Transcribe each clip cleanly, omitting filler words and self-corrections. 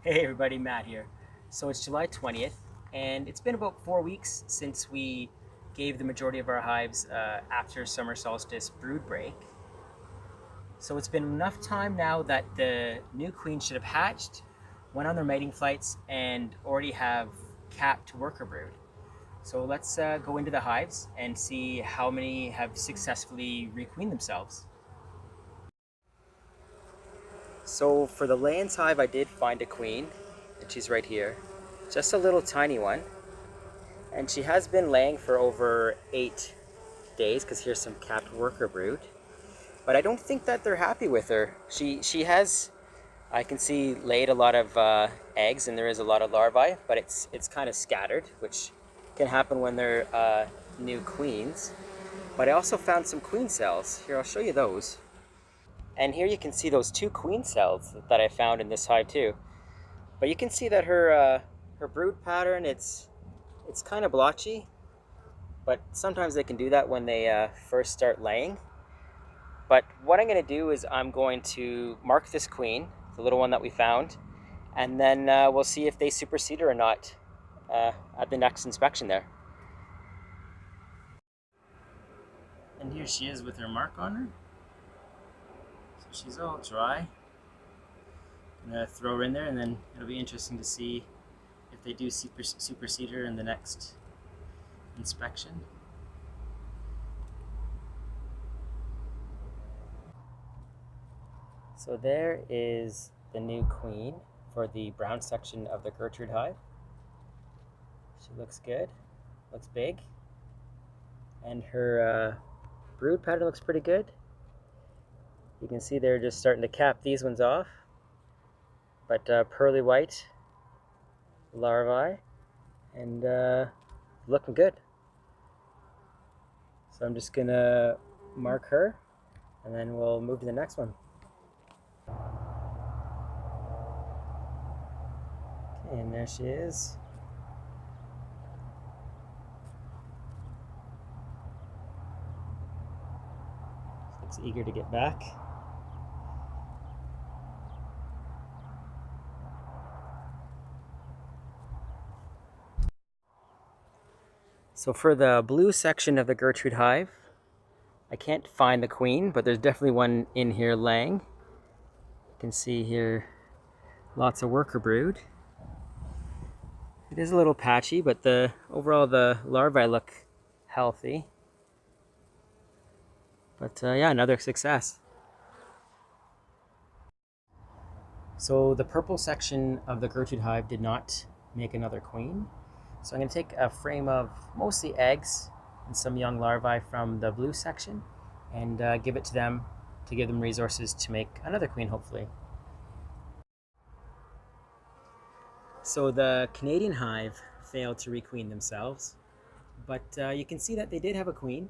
Hey everybody, Matt here. So it's July 20th, and it's been about 4 weeks since we gave the majority of our hives after summer solstice brood break. So it's been enough time now that the new queens should have hatched, went on their mating flights, and already have capped worker brood. So let's go into the hives and see how many have successfully requeened themselves. So for the Lands hive, I did find a queen, and she's right here. Just a little tiny one. And she has been laying for over 8 days, because here's some capped worker brood. But I don't think that they're happy with her. She has, I can see, laid a lot of eggs, and there is a lot of larvae, but it's kind of scattered, which can happen when they're new queens. But I also found some queen cells. Here, I'll show you those. And here you can see those two queen cells that I found in this hive too. But you can see that her brood pattern, it's kind of blotchy, but sometimes they can do that when they first start laying. But what I'm going to do is I'm going to mark this queen, the little one that we found, and then we'll see if they supersede her or not at the next inspection there. And here she is with her mark on her. So she's all dry. I'm going to throw her in there, and then it'll be interesting to see if they do supersede her in the next inspection. So there is the new queen for the brown section of the Gertrude hive. She looks good, looks big, and her brood pattern looks pretty good. You can see they're just starting to cap these ones off, but pearly white larvae, and looking good. So I'm just gonna mark her, and then we'll move to the next one. Okay, and there she is. Looks eager to get back. So for the blue section of the Gertrude hive, I can't find the queen, but there's definitely one in here laying. You can see here lots of worker brood. It is a little patchy, but overall the larvae look healthy. But yeah, another success. So the purple section of the Gertrude hive did not make another queen. So I'm going to take a frame of mostly eggs and some young larvae from the blue section and give it to them to give them resources to make another queen, hopefully. So the Canadian hive failed to requeen themselves, but you can see that they did have a queen,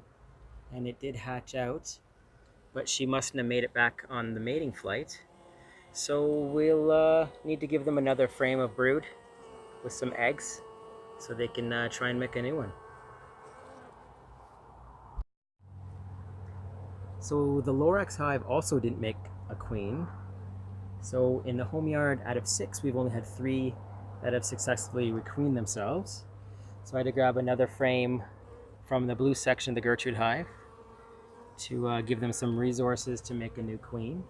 and it did hatch out, but she mustn't have made it back on the mating flight. So we'll need to give them another frame of brood with some eggs so they can try and make a new one. So the Lorax hive also didn't make a queen. So in the home yard, out of 6, we've only had 3 that have successfully requeened themselves. So I had to grab another frame from the blue section of the Gertrude hive to give them some resources to make a new queen.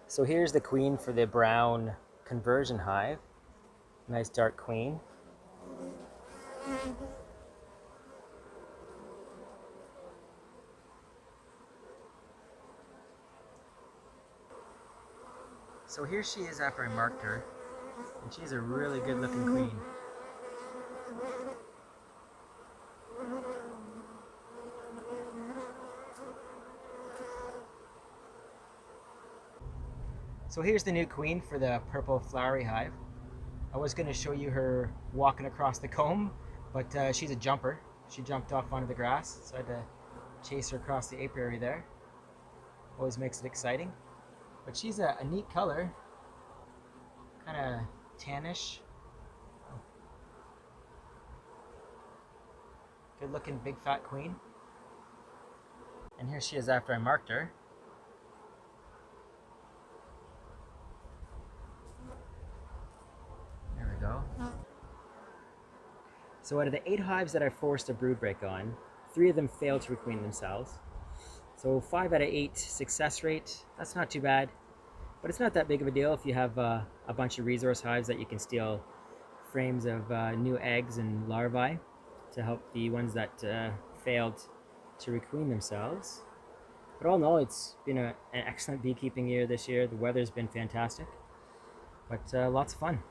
So here's the queen for the brown conversion hive. Nice dark queen. So here she is after I marked her, and she's a really good looking queen. So here's the new queen for the purple flowery hive. I was going to show you her walking across the comb, but she's a jumper. She jumped off onto the grass, so I had to chase her across the apiary there. Always makes it exciting. But she's a neat color, kind of tannish. Good looking big fat queen. And here she is after I marked her. So out of the 8 hives that I forced a brood break on, 3 of them failed to requeen themselves. So 5 out of 8 success rate. That's not too bad, but it's not that big of a deal if you have a bunch of resource hives that you can steal frames of new eggs and larvae to help the ones that failed to requeen themselves. But all in all, it's been an excellent beekeeping year this year. The weather's been fantastic, but lots of fun.